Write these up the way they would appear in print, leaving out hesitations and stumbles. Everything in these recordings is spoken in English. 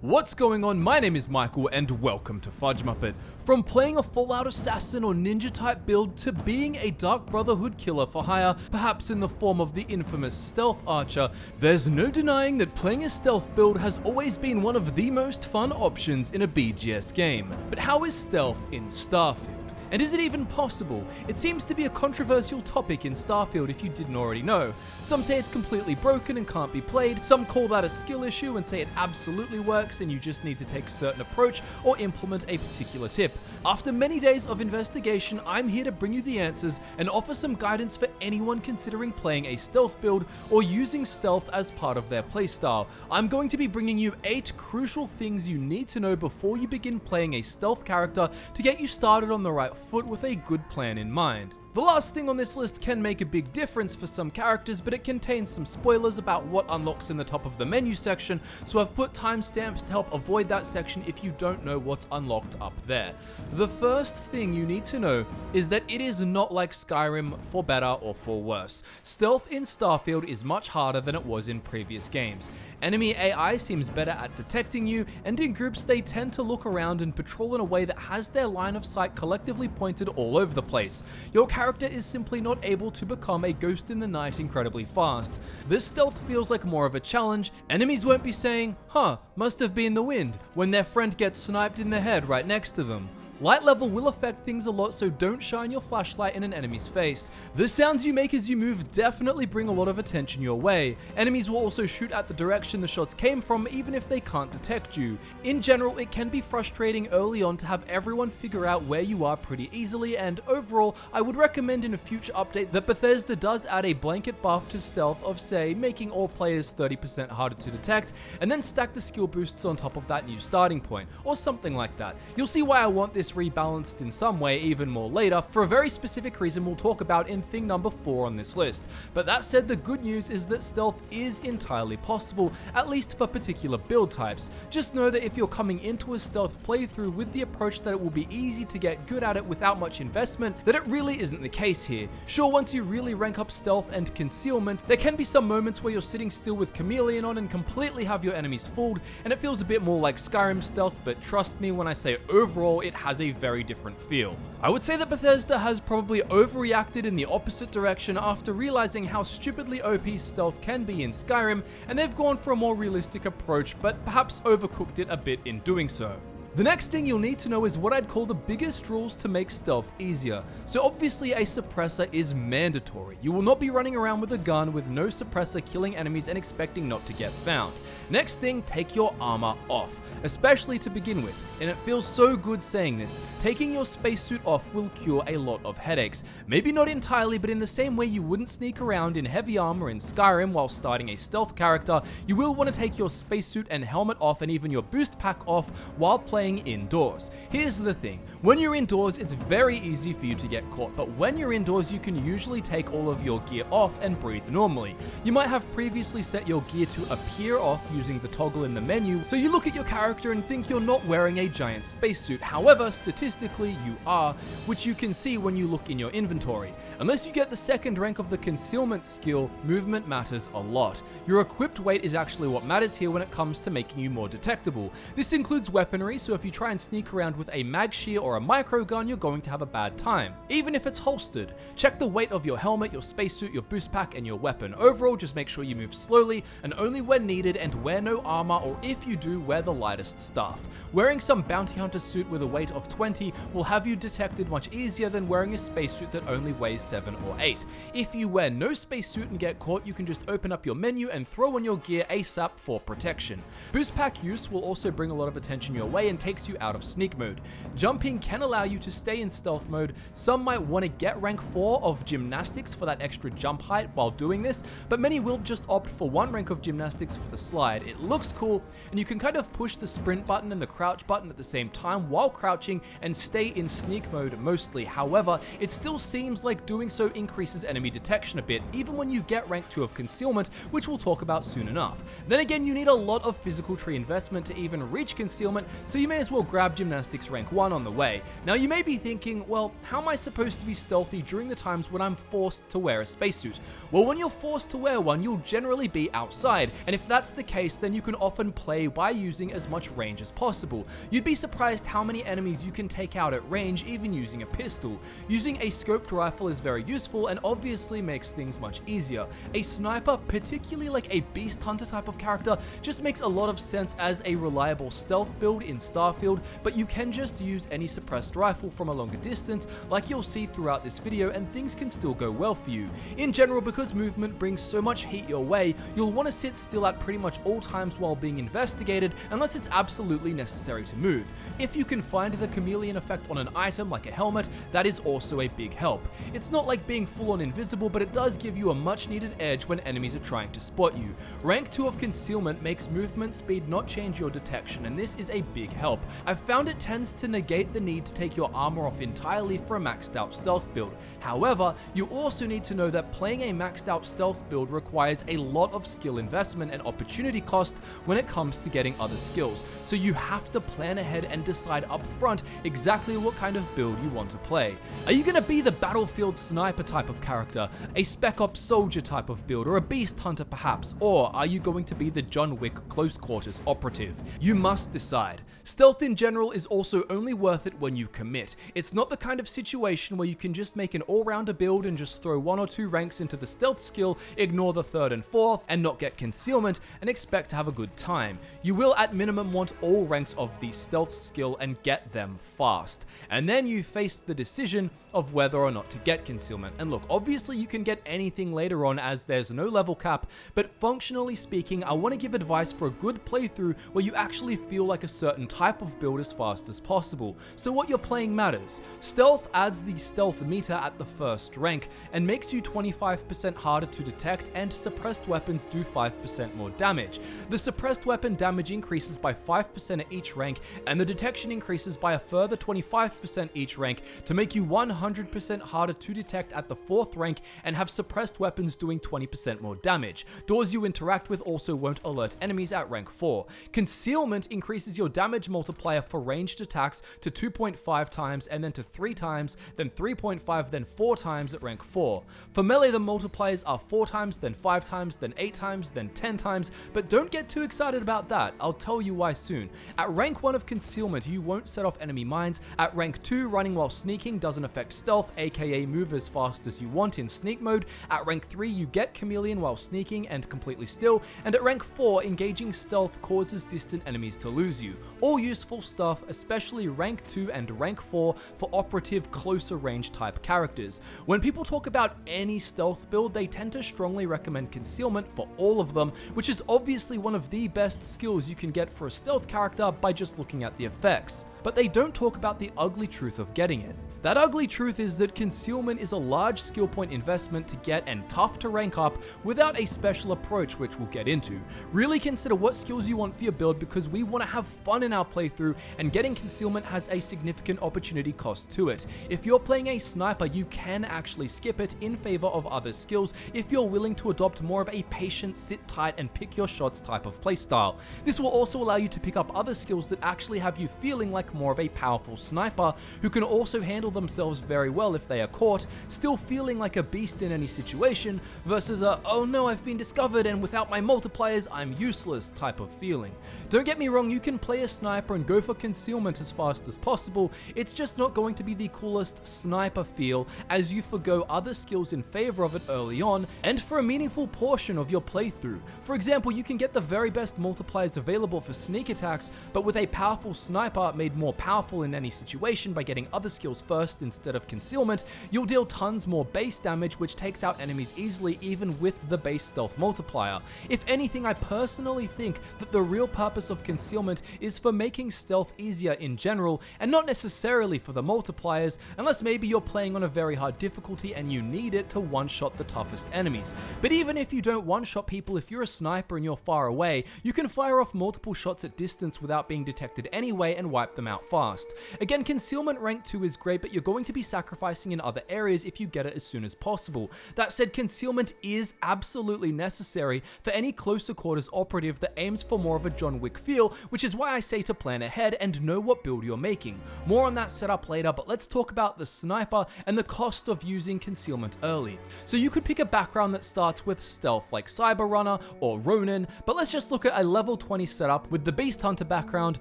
What's going on? My name is Michael and welcome to Fudge Muppet. From playing a Fallout assassin or ninja type build to being a Dark Brotherhood killer for hire, perhaps in the form of the infamous stealth archer, there's no denying that playing a stealth build has always been one of the most fun options in a BGS game. But how is stealth in Starfield? And is it even possible? It seems to be a controversial topic in Starfield if you didn't already know. Some say it's completely broken and can't be played, some call that a skill issue and say it absolutely works and you just need to take a certain approach or implement a particular tip. After many days of investigation, I'm here to bring you the answers and offer some guidance for anyone considering playing a stealth build or using stealth as part of their playstyle. I'm going to be bringing you 8 crucial things you need to know before you begin playing a stealth character to get you started on the right foot with a good plan in mind. The last thing on this list can make a big difference for some characters, but it contains some spoilers about what unlocks in the top of the menu section, so I've put timestamps to help avoid that section if you don't know what's unlocked up there. The first thing you need to know is that it is not like Skyrim for better or for worse. Stealth in Starfield is much harder than it was in previous games. Enemy AI seems better at detecting you, and in groups they tend to look around and patrol in a way that has their line of sight collectively pointed all over the place. Your character is simply not able to become a ghost in the night incredibly fast. This stealth feels like more of a challenge. Enemies won't be saying, "Huh, must have been the wind," when their friend gets sniped in the head right next to them. Light level will affect things a lot, so don't shine your flashlight in an enemy's face. The sounds you make as you move definitely bring a lot of attention your way. Enemies will also shoot at the direction the shots came from, even if they can't detect you. In general, it can be frustrating early on to have everyone figure out where you are pretty easily, and overall, I would recommend in a future update that Bethesda does add a blanket buff to stealth of, say, making all players 30% harder to detect, and then stack the skill boosts on top of that new starting point, or something like that. You'll see why I want this rebalanced in some way even more later, for a very specific reason we'll talk about in thing number 4 on this list. But that said, the good news is that stealth is entirely possible, at least for particular build types. Just know that if you're coming into a stealth playthrough with the approach that it will be easy to get good at it without much investment, that it really isn't the case here. Sure, once you really rank up stealth and concealment, there can be some moments where you're sitting still with Chameleon on and completely have your enemies fooled, and it feels a bit more like Skyrim stealth, but trust me when I say overall it has a very different feel. I would say that Bethesda has probably overreacted in the opposite direction after realizing how stupidly OP stealth can be in Skyrim, and they've gone for a more realistic approach, but perhaps overcooked it a bit in doing so. The next thing you'll need to know is what I'd call the biggest rules to make stealth easier. So obviously a suppressor is mandatory. You will not be running around with a gun with no suppressor killing enemies and expecting not to get found. Next thing, take your armor off, especially to begin with. And it feels so good saying this. Taking your spacesuit off will cure a lot of headaches. Maybe not entirely, but in the same way you wouldn't sneak around in heavy armor in Skyrim while starting a stealth character, you will want to take your spacesuit and helmet off and even your boost pack off while playing indoors. Here's the thing, when you're indoors it's very easy for you to get caught, but when you're indoors you can usually take all of your gear off and breathe normally. You might have previously set your gear to appear off using the toggle in the menu, so you look at your character and think you're not wearing a giant spacesuit. However, statistically you are, which you can see when you look in your inventory. Unless you get the second rank of the concealment skill, movement matters a lot. Your equipped weight is actually what matters here when it comes to making you more detectable. This includes weaponry, so if you try and sneak around with a mag shear or a micro gun, you're going to have a bad time, even if it's holstered. Check the weight of your helmet, your spacesuit, your boost pack, and your weapon. Overall, just make sure you move slowly and only when needed, and wear no armor, or if you do, wear the lightest stuff. Wearing some bounty hunter suit with a weight of 20 will have you detected much easier than wearing a spacesuit that only weighs 7 or 8. If you wear no spacesuit and get caught, you can just open up your menu and throw on your gear ASAP for protection. Boost pack use will also bring a lot of attention your way and takes you out of sneak mode. Jumping can allow you to stay in stealth mode. Some might want to get rank 4 of gymnastics for that extra jump height while doing this, but many will just opt for 1 rank of gymnastics for the slide. It looks cool, and you can kind of push the sprint button and the crouch button at the same time while crouching and stay in sneak mode mostly. However, it still seems like doing so increases enemy detection a bit, even when you get rank 2 of concealment, which we'll talk about soon enough. Then again, you need a lot of physical tree investment to even reach concealment, so you you may as well grab Gymnastics rank 1 on the way. Now you may be thinking, well, how am I supposed to be stealthy during the times when I'm forced to wear a spacesuit? Well, when you're forced to wear one, you'll generally be outside, and if that's the case, then you can often play by using as much range as possible. You'd be surprised how many enemies you can take out at range even using a pistol. Using a scoped rifle is very useful and obviously makes things much easier. A sniper, particularly like a beast hunter type of character, just makes a lot of sense as a reliable stealth build in Starfield, but you can just use any suppressed rifle from a longer distance like you'll see throughout this video, and things can still go well for you. In general, because movement brings so much heat your way, you'll want to sit still at pretty much all times while being investigated unless it's absolutely necessary to move. If you can find the chameleon effect on an item like a helmet, that is also a big help. It's not like being full on invisible, but it does give you a much needed edge when enemies are trying to spot you. Rank 2 of Concealment makes movement speed not change your detection, and this is a big help. I've found it tends to negate the need to take your armor off entirely for a maxed out stealth build. However, you also need to know that playing a maxed out stealth build requires a lot of skill investment and opportunity cost when it comes to getting other skills, so you have to plan ahead and decide up front exactly what kind of build you want to play. Are you going to be the battlefield sniper type of character, a spec ops soldier type of build, or a beast hunter perhaps, or are you going to be the John Wick close quarters operative? You must decide. Stealth in general is also only worth it when you commit. It's not the kind of situation where you can just make an all-rounder build and just throw 1 or 2 ranks into the stealth skill, ignore the 3rd and 4th, and not get concealment, and expect to have a good time. You will at minimum want all ranks of the stealth skill and get them fast. And then you face the decision of whether or not to get concealment. And look, obviously you can get anything later on as there's no level cap, but functionally speaking, I want to give advice for a good playthrough where you actually feel like a certain type of build as fast as possible. So what you're playing matters. Stealth adds the stealth meter at the 1st rank and makes you 25% harder to detect, and suppressed weapons do 5% more damage. The suppressed weapon damage increases by 5% at each rank, and the detection increases by a further 25% each rank to make you 100% harder to detect at the 4th rank and have suppressed weapons doing 20% more damage. Doors you interact with also won't alert enemies at rank 4. Concealment increases your damage multiplier for ranged attacks to 2.5 times, and then to 3 times, then 3.5, then 4 times at rank 4. For melee, the multipliers are 4 times, then 5 times, then 8 times, then 10 times, but don't get too excited about that. I'll tell you why soon. At rank 1 of Concealment, you won't set off enemy mines. At rank 2, running while sneaking doesn't affect stealth, aka move as fast as you want in sneak mode. At rank 3, you get chameleon while sneaking and completely still, and at rank 4, engaging stealth causes distant enemies to lose you. All useful stuff, especially rank 2 and rank 4 for operative closer range type characters. When people talk about any stealth build, they tend to strongly recommend Concealment for all of them, which is obviously one of the best skills you can get for a stealth character by just looking at the effects. But they don't talk about the ugly truth of getting it. That ugly truth is that Concealment is a large skill point investment to get and tough to rank up without a special approach, which we'll get into. Really consider what skills you want for your build, because we want to have fun in our playthrough, and getting Concealment has a significant opportunity cost to it. If you're playing a sniper, you can actually skip it in favor of other skills if you're willing to adopt more of a patient, sit tight and pick your shots type of playstyle. This will also allow you to pick up other skills that actually have you feeling like more of a powerful sniper who can also handle themselves very well if they are caught, still feeling like a beast in any situation, versus a "oh no, I've been discovered and without my multipliers I'm useless" type of feeling. Don't get me wrong, you can play a sniper and go for Concealment as fast as possible, it's just not going to be the coolest sniper feel as you forgo other skills in favor of it early on and for a meaningful portion of your playthrough. For example, you can get the very best multipliers available for sneak attacks, but with a powerful sniper made more powerful in any situation by getting other skills first instead of Concealment, you'll deal tons more base damage, which takes out enemies easily even with the base stealth multiplier. If anything, I personally think that the real purpose of Concealment is for making stealth easier in general, and not necessarily for the multipliers, unless maybe you're playing on a very hard difficulty and you need it to one-shot the toughest enemies. But even if you don't one-shot people, if you're a sniper and you're far away, you can fire off multiple shots at distance without being detected anyway and wipe them out fast. Again, Concealment rank 2 is great, but you're going to be sacrificing in other areas if you get it as soon as possible. That said, Concealment is absolutely necessary for any closer quarters operative that aims for more of a John Wick feel, which is why I say to plan ahead and know what build you're making. More on that setup later, but let's talk about the sniper and the cost of using Concealment early. So you could pick a background that starts with stealth like Cyber Runner or Ronin, but let's just look at a level 20 setup with the Beast Hunter background,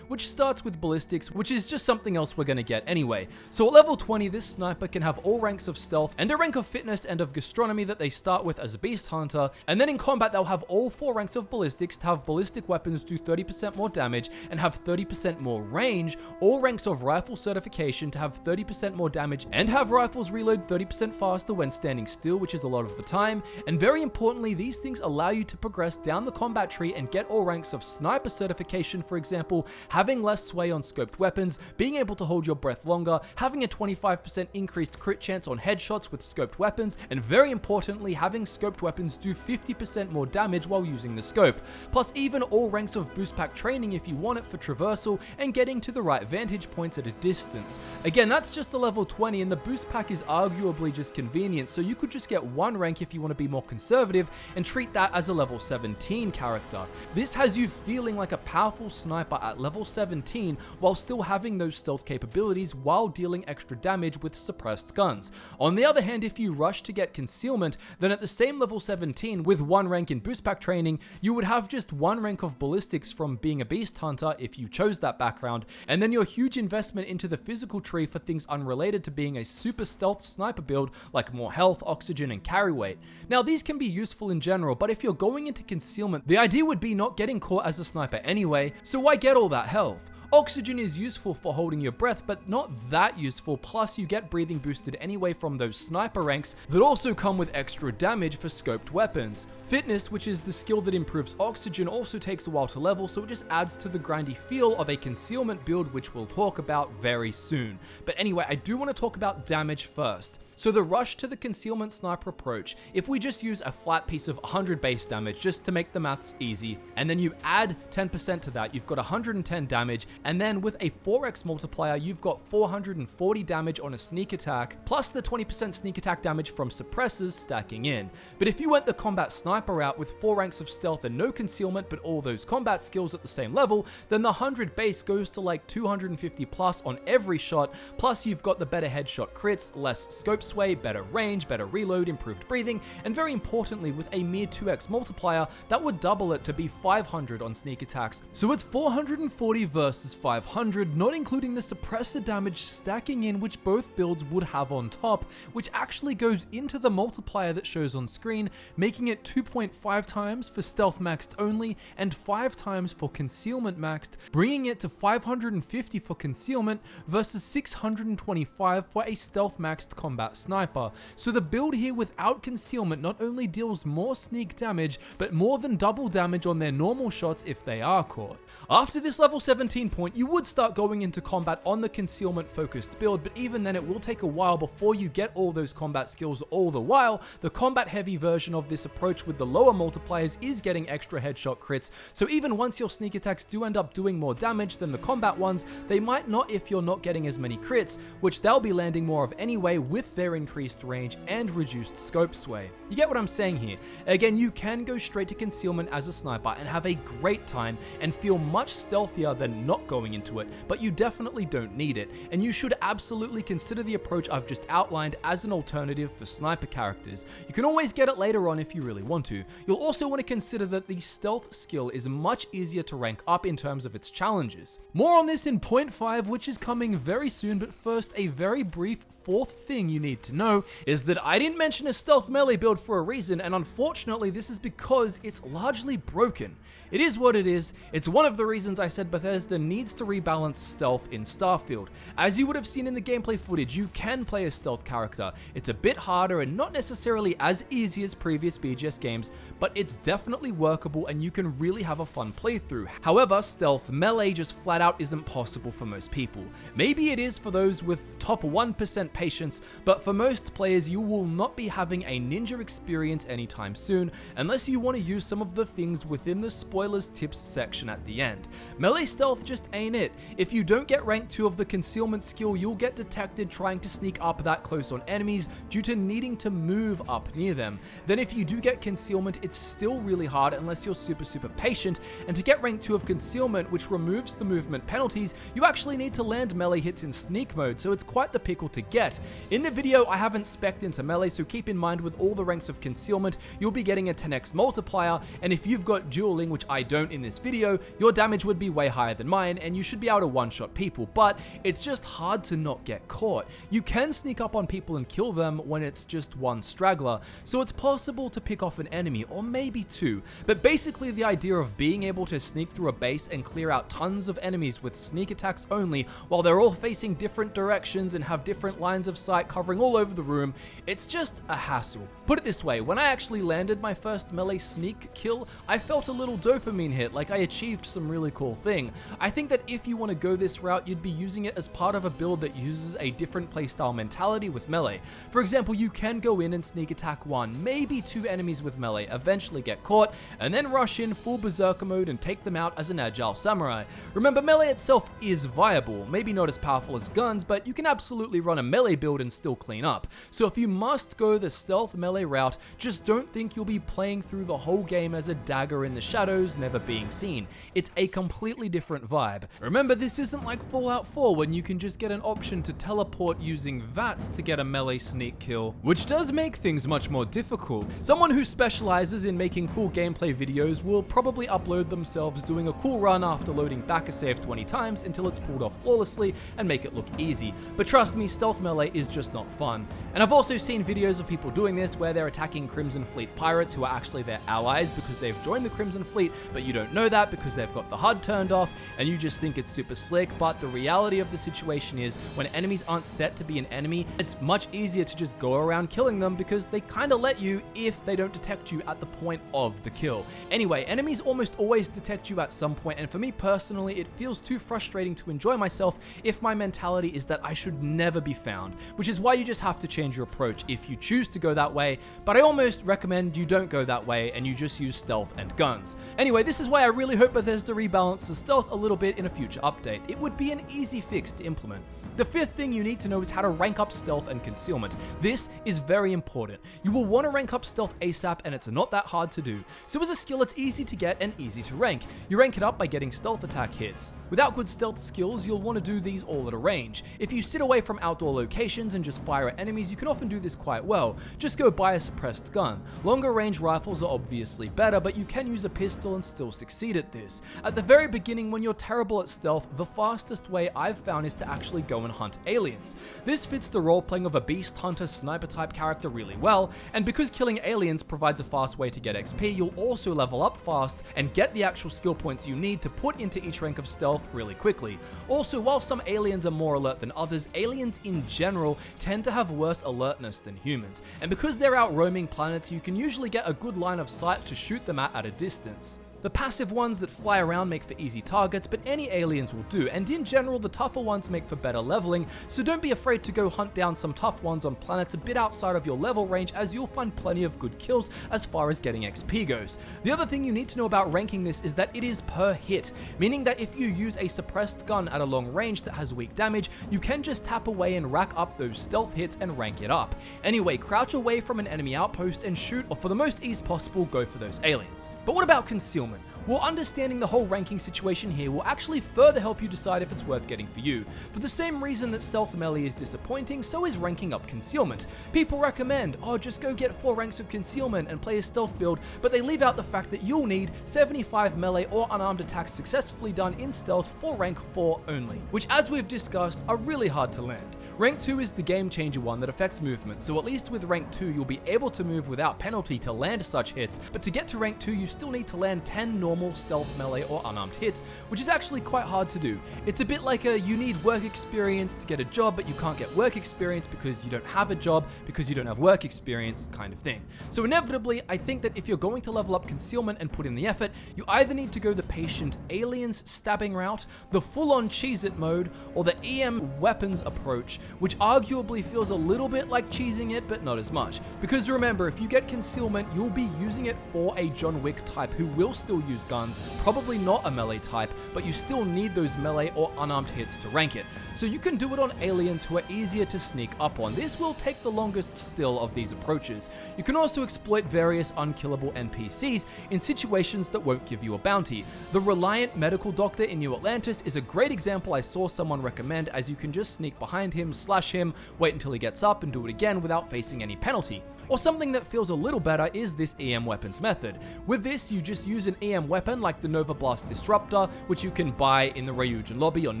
which starts with ballistics, which is just something else we're going to get anyway. So at level 20, this sniper can have all ranks of stealth and a rank of fitness and of gastronomy that they start with as a Beast Hunter, and then in combat they'll have all 4 ranks of ballistics to have ballistic weapons do 30% more damage and have 30% more range, all ranks of rifle certification to have 30% more damage and have rifles reload 30% faster when standing still, which is a lot of the time, and very importantly, these things allow you to progress down the combat tree and get all ranks of sniper certification, for example, having less sway on scoped weapons, being able to hold your breath longer, having a 25% increased crit chance on headshots with scoped weapons, and very importantly, having scoped weapons do 50% more damage while using the scope, plus even all ranks of boost pack training if you want it for traversal and getting to the right vantage points at a distance. Again, that's just a level 20 and the boost pack is arguably just convenient, so you could just get 1 rank if you want to be more conservative and treat that as a level 17 character. This has you feeling like a powerful sniper at level 17 while still having those stealth capabilities while dealing extra damage with suppressed guns. On the other hand, if you rush to get Concealment, then at the same level 17 with 1 rank in boost pack training, you would have just 1 rank of ballistics from being a Beast Hunter if you chose that background, and then your huge investment into the physical tree for things unrelated to being a super stealth sniper build like more health, oxygen, and carry weight. Now these can be useful in general, but if you're going into Concealment, the idea would be not getting caught as a sniper anyway, so why get all that health? Oxygen is useful for holding your breath, but not that useful, plus you get breathing boosted anyway from those sniper ranks that also come with extra damage for scoped weapons. Fitness, which is the skill that improves oxygen, also takes a while to level, so it just adds to the grindy feel of a Concealment build, which we'll talk about very soon. But anyway, I do want to talk about damage first. So the rush to the Concealment sniper approach, if we just use a flat piece of 100 base damage just to make the maths easy, and then you add 10% to that, you've got 110 damage, and then with a 4x multiplier, you've got 440 damage on a sneak attack, plus the 20% sneak attack damage from suppressors stacking in. But if you went the combat sniper route with 4 ranks of stealth and no Concealment, but all those combat skills at the same level, then the 100 base goes to like 250 plus on every shot, plus you've got the better headshot crits, less scope sway, better range, better reload, improved breathing, and very importantly with a mere 2x multiplier that would double it to be 500 on sneak attacks. So it's 440 versus 500, not including the suppressor damage stacking in, which both builds would have on top, which actually goes into the multiplier that shows on screen, making it 2.5 times for stealth maxed only and 5 times for Concealment maxed, bringing it to 550 for Concealment versus 625 for a stealth maxed combat sniper. So the build here without Concealment not only deals more sneak damage, but more than double damage on their normal shots if they are caught. After this level 17 point, you would start going into combat on the Concealment focused build, but even then it will take a while before you get all those combat skills. All the while, the combat heavy version of this approach with the lower multipliers is getting extra headshot crits, so even once your sneak attacks do end up doing more damage than the combat ones, they might not if you're not getting as many crits, which they'll be landing more of anyway with their increased range and reduced scope sway. You get what I'm saying here? Again, you can go straight to Concealment as a sniper and have a great time and feel much stealthier than not going into it, but you definitely don't need it, and you should absolutely consider the approach I've just outlined as an alternative for sniper characters. You can always get it later on if you really want to. You'll also want to consider that the stealth skill is much easier to rank up in terms of its challenges. More on this in point 5, which is coming very soon, but first a very brief fourth thing you need to know is that I didn't mention a stealth melee build for a reason, and unfortunately this is because it's largely broken. It is what it is. It's one of the reasons I said Bethesda needs to rebalance stealth in Starfield. As you would have seen in the gameplay footage, you can play a stealth character. It's a bit harder and not necessarily as easy as previous BGS games, but it's definitely workable and you can really have a fun playthrough. However, stealth melee just flat out isn't possible for most people. Maybe it is for those with top 1% patience, but for most players you will not be having a ninja experience anytime soon unless you want to use some of the things within the spoilers tips section at the end. Melee stealth just ain't it. If you don't get rank 2 of the concealment skill, you'll get detected trying to sneak up that close on enemies due to needing to move up near them. Then if you do get concealment, it's still really hard unless you're super patient, and to get rank 2 of concealment, which removes the movement penalties, you actually need to land melee hits in sneak mode, so it's quite the pickle to get. In the video, I haven't spec'd into melee, so keep in mind with all the ranks of concealment, you'll be getting a 10x multiplier, and if you've got dueling, which I don't in this video, your damage would be way higher than mine, and you should be able to one-shot people, but it's just hard to not get caught. You can sneak up on people and kill them when it's just one straggler, so it's possible to pick off an enemy, or maybe 2, but basically the idea of being able to sneak through a base and clear out tons of enemies with sneak attacks only, while they're all facing different directions and have different lines of sight covering all over the room, it's just a hassle. Put it this way, when I actually landed my first melee sneak kill, I felt a little dopamine hit, like I achieved some really cool thing. I think that if you want to go this route, you'd be using it as part of a build that uses a different playstyle mentality with melee. For example, you can go in and sneak attack 1, maybe 2 enemies with melee, eventually get caught, and then rush in full berserker mode and take them out as an agile samurai. Remember, melee itself is viable, maybe not as powerful as guns, but you can absolutely run a melee build and still clean up. So if you must go the stealth melee route, just don't think you'll be playing through the whole game as a dagger in the shadows, never being seen. It's a completely different vibe. Remember, this isn't like Fallout 4 when you can just get an option to teleport using VATS to get a melee sneak kill, which does make things much more difficult. Someone who specializes in making cool gameplay videos will probably upload themselves doing a cool run after loading back a save 20 times until it's pulled off flawlessly and make it look easy. But trust me, stealth melee is just not fun. And I've also seen videos of people doing this where they're attacking Crimson Fleet pirates who are actually their allies because they've joined the Crimson Fleet, but you don't know that because they've got the HUD turned off and you just think it's super slick. But the reality of the situation is when enemies aren't set to be an enemy, it's much easier to just go around killing them because they kind of let you if they don't detect you at the point of the kill. Anyway, enemies almost always detect you at some point, and for me personally, it feels too frustrating to enjoy myself if my mentality is that I should never be found, which is why you just have to change your approach if you choose to go that way, but I almost recommend you don't go that way and you just use stealth and guns. Anyway, this is why I really hope Bethesda rebalances stealth a little bit in a future update. It would be an easy fix to implement. The fifth thing you need to know is how to rank up stealth and concealment. This is very important. You will want to rank up stealth ASAP, and it's not that hard to do. So as a skill, it's easy to get and easy to rank. You rank it up by getting stealth attack hits. Without good stealth skills, you'll want to do these all at a range. If you sit away from outdoor locations and just fire at enemies, you can often do this quite well. Just go buy a suppressed gun. Longer range rifles are obviously better, but you can use a pistol and still succeed at this. At the very beginning, when you're terrible at stealth, the fastest way I've found is to actually go and hunt aliens. This fits the role-playing of a beast hunter sniper type character really well, and because killing aliens provides a fast way to get XP, you'll also level up fast and get the actual skill points you need to put into each rank of stealth really quickly. Also, while some aliens are more alert than others, aliens in general tend to have worse alertness than humans, and because they're out roaming planets, you can usually get a good line of sight to shoot them at a distance. The passive ones that fly around make for easy targets, but any aliens will do, and in general the tougher ones make for better leveling, so don't be afraid to go hunt down some tough ones on planets a bit outside of your level range, as you'll find plenty of good kills as far as getting XP goes. The other thing you need to know about ranking this is that it is per hit, meaning that if you use a suppressed gun at a long range that has weak damage, you can just tap away and rack up those stealth hits and rank it up. Anyway, crouch away from an enemy outpost and shoot, or for the most ease possible, go for those aliens. But what about concealment? Well, understanding the whole ranking situation here will actually further help you decide if it's worth getting for you. For the same reason that stealth melee is disappointing, so is ranking up concealment. People recommend, oh, just go get 4 ranks of concealment and play a stealth build, but they leave out the fact that you'll need 75 melee or unarmed attacks successfully done in stealth for rank 4 only, which as we've discussed are really hard to land. Rank 2 is the game changer one that affects movement, so at least with rank 2 you'll be able to move without penalty to land such hits, but to get to rank 2 you still need to land 10 normal stealth melee or unarmed hits, which is actually quite hard to do. It's a bit like a you need work experience to get a job, but you can't get work experience because you don't have a job because you don't have work experience kind of thing. So inevitably, I think that if you're going to level up concealment and put in the effort, you either need to go the patient aliens stabbing route, the full-on Cheez-It mode, or the EM weapons approach, which arguably feels a little bit like cheesing it, but not as much. Because remember, if you get Concealment, you'll be using it for a John Wick type who will still use guns, probably not a melee type, but you still need those melee or unarmed hits to rank it. So you can do it on aliens who are easier to sneak up on. This will take the longest still of these approaches. You can also exploit various unkillable NPCs in situations that won't give you a bounty. The Reliant Medical Doctor in New Atlantis is a great example I saw someone recommend, as you can just sneak behind him, slash him, wait until he gets up and do it again without facing any penalty. Or something that feels a little better is this EM weapons method. With this, you just use an EM weapon like the Nova Blast Disruptor, which you can buy in the Ryujin lobby on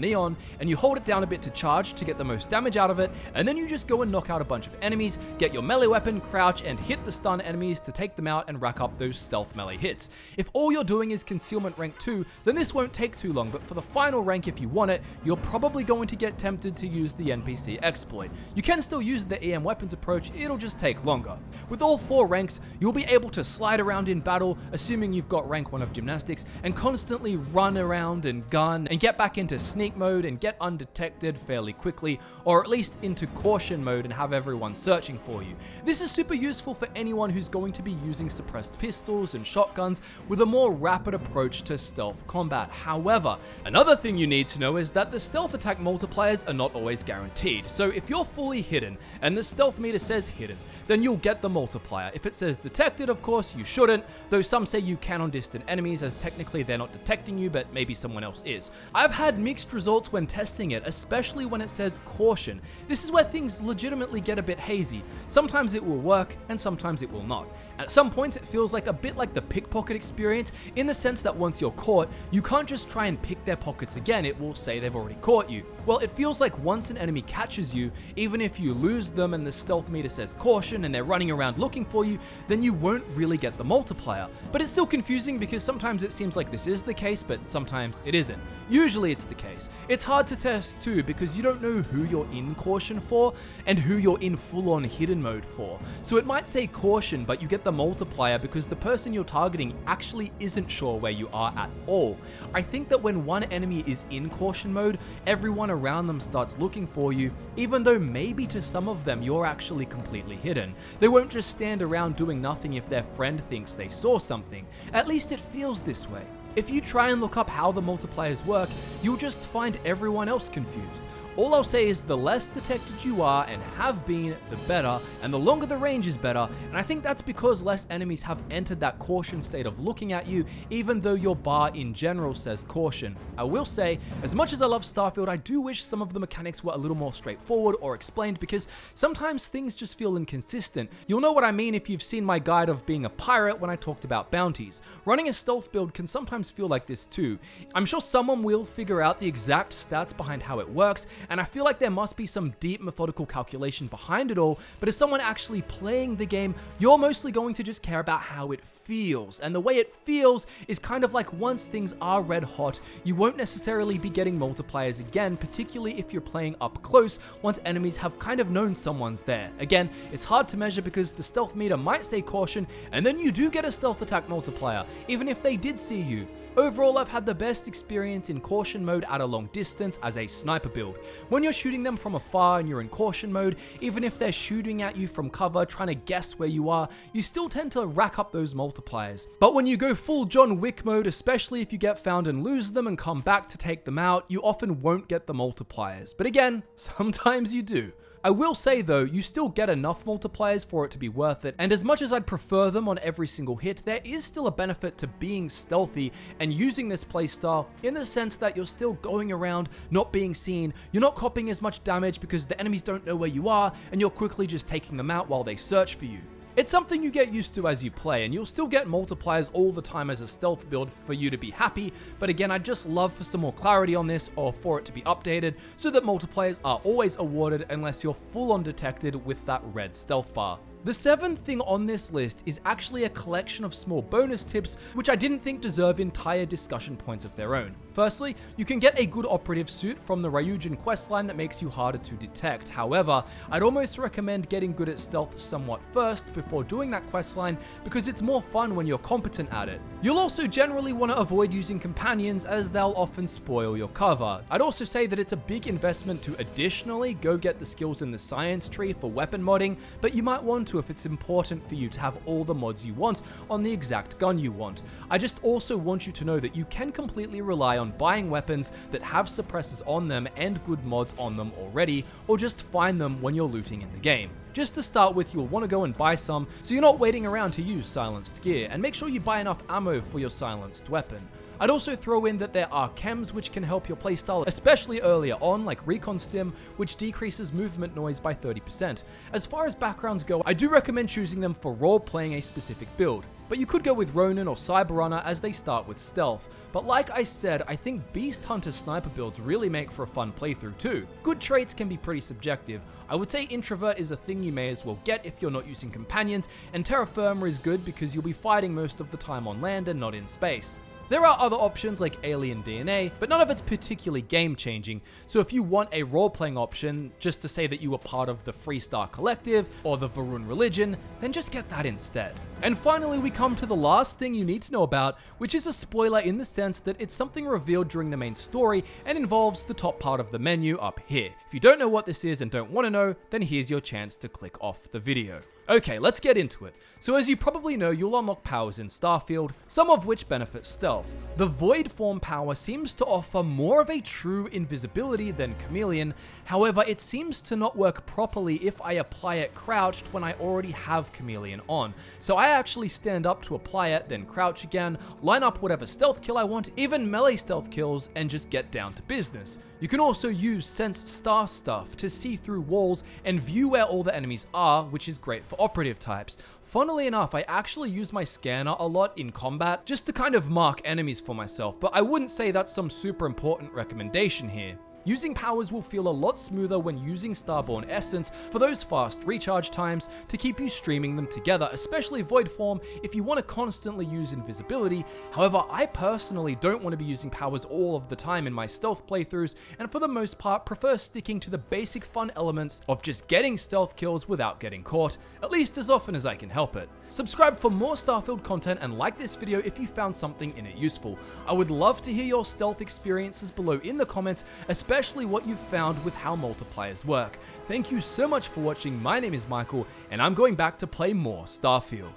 Neon, and you hold it down a bit to charge to get the most damage out of it, and then you just go and knock out a bunch of enemies, get your melee weapon, crouch, and hit the stun enemies to take them out and rack up those stealth melee hits. If all you're doing is Concealment rank 2, then this won't take too long, but for the final rank, if you want it, you're probably going to get tempted to use the NPC exploit. You can still use the EM weapons approach, it'll just take longer. With all 4 ranks, you'll be able to slide around in battle, assuming you've got rank 1 of gymnastics, and constantly run around and gun, and get back into sneak mode and get undetected fairly quickly, or at least into caution mode and have everyone searching for you. This is super useful for anyone who's going to be using suppressed pistols and shotguns with a more rapid approach to stealth combat. However, another thing you need to know is that the stealth attack multipliers are not always guaranteed. So if you're fully hidden and the stealth meter says hidden, then you'll get the multiplier. If it says detected, of course, you shouldn't, though some say you can on distant enemies, as technically they're not detecting you, but maybe someone else is. I've had mixed results when testing it, especially when it says caution. This is where things legitimately get a bit hazy. Sometimes it will work, and sometimes it will not. At some points, it feels like a bit like the pickpocket experience, in the sense that once you're caught, you can't just try and pick their pockets again, it will say they've already caught you. Well, it feels like once an enemy catches you, even if you lose them and the stealth meter says caution and they're running around looking for you, then you won't really get the multiplier. But it's still confusing because sometimes it seems like this is the case, but sometimes it isn't. Usually it's the case. It's hard to test too because you don't know who you're in caution for and who you're in full-on hidden mode for. So it might say caution, but you get the multiplier because the person you're targeting actually isn't sure where you are at all. I think that when one enemy is in caution mode, everyone around them starts looking for you, even though maybe to some of them you're actually completely hidden. They won't just stand around doing nothing if their friend thinks they saw something. At least it feels this way. If you try and look up how the multipliers work, you'll just find everyone else confused. All I'll say is the less detected you are and have been, the better, and the longer the range is better, and I think that's because less enemies have entered that caution state of looking at you, even though your bar in general says caution. I will say, as much as I love Starfield, I do wish some of the mechanics were a little more straightforward or explained, because sometimes things just feel inconsistent. You'll know what I mean if you've seen my guide of being a pirate when I talked about bounties. Running a stealth build can sometimes feel like this too. I'm sure someone will figure out the exact stats behind how it works, and I feel like there must be some deep methodical calculation behind it all, but as someone actually playing the game, you're mostly going to just care about how it feels, and the way it feels is kind of like once things are red hot, you won't necessarily be getting multipliers again, particularly if you're playing up close once enemies have kind of known someone's there. Again, it's hard to measure because the stealth meter might say caution, and then you do get a stealth attack multiplier, even if they did see you. Overall, I've had the best experience in caution mode at a long distance as a sniper build. When you're shooting them from afar and you're in caution mode, even if they're shooting at you from cover trying to guess where you are, you still tend to rack up those multipliers. But when you go full John Wick mode, especially if you get found and lose them and come back to take them out, you often won't get the multipliers. But again, sometimes you do. I will say though, you still get enough multipliers for it to be worth it, and as much as I'd prefer them on every single hit, there is still a benefit to being stealthy and using this playstyle in the sense that you're still going around, not being seen, you're not copping as much damage because the enemies don't know where you are, and you're quickly just taking them out while they search for you. It's something you get used to as you play, and you'll still get multipliers all the time as a stealth build for you to be happy, but again, I'd just love for some more clarity on this, or for it to be updated, so that multipliers are always awarded unless you're full on detected with that red stealth bar. The 7th thing on this list is actually a collection of small bonus tips which I didn't think deserve entire discussion points of their own. Firstly, you can get a good operative suit from the Ryujin questline that makes you harder to detect. However, I'd almost recommend getting good at stealth somewhat first before doing that questline because it's more fun when you're competent at it. You'll also generally want to avoid using companions as they'll often spoil your cover. I'd also say that it's a big investment to additionally go get the skills in the science tree for weapon modding, but you might want to if it's important for you to have all the mods you want on the exact gun you want. I just also want you to know that you can completely rely on buying weapons that have suppressors on them and good mods on them already, or just find them when you're looting in the game. Just to start with, you'll want to go and buy some so you're not waiting around to use silenced gear, and make sure you buy enough ammo for your silenced weapon. I'd also throw in that there are chems which can help your playstyle, especially earlier on, like Recon Stim, which decreases movement noise by 30%. As far as backgrounds go, I do recommend choosing them for role-playing a specific build. But you could go with Ronin or Cyberrunner as they start with stealth. But like I said, I think Beast Hunter sniper builds really make for a fun playthrough too. Good traits can be pretty subjective. I would say Introvert is a thing you may as well get if you're not using companions, and Terra Firma is good because you'll be fighting most of the time on land and not in space. There are other options like Alien DNA, but none of it's particularly game-changing, so if you want a role-playing option, just to say that you were part of the Freestar Collective or the Varun Religion, then just get that instead. And finally, we come to the last thing you need to know about, which is a spoiler in the sense that it's something revealed during the main story and involves the top part of the menu up here. If you don't know what this is and don't want to know, then here's your chance to click off the video. Okay, let's get into it. So as you probably know, you'll unlock powers in Starfield, some of which benefit stealth. The Void Form power seems to offer more of a true invisibility than Chameleon, however it seems to not work properly if I apply it crouched when I already have Chameleon on. So I actually stand up to apply it, then crouch again, line up whatever stealth kill I want, even melee stealth kills, and just get down to business. You can also use Sense Star Stuff to see through walls and view where all the enemies are, which is great for operative types. Funnily enough, I actually use my scanner a lot in combat just to kind of mark enemies for myself, but I wouldn't say that's some super important recommendation here. Using powers will feel a lot smoother when using Starborn Essence for those fast recharge times to keep you streaming them together, especially Void Form if you want to constantly use invisibility. However, I personally don't want to be using powers all of the time in my stealth playthroughs, and for the most part prefer sticking to the basic fun elements of just getting stealth kills without getting caught, at least as often as I can help it. Subscribe for more Starfield content and like this video if you found something in it useful. I would love to hear your stealth experiences below in the comments, especially what you've found with how multipliers work. Thank you so much for watching. My name is Michael, and I'm going back to play more Starfield.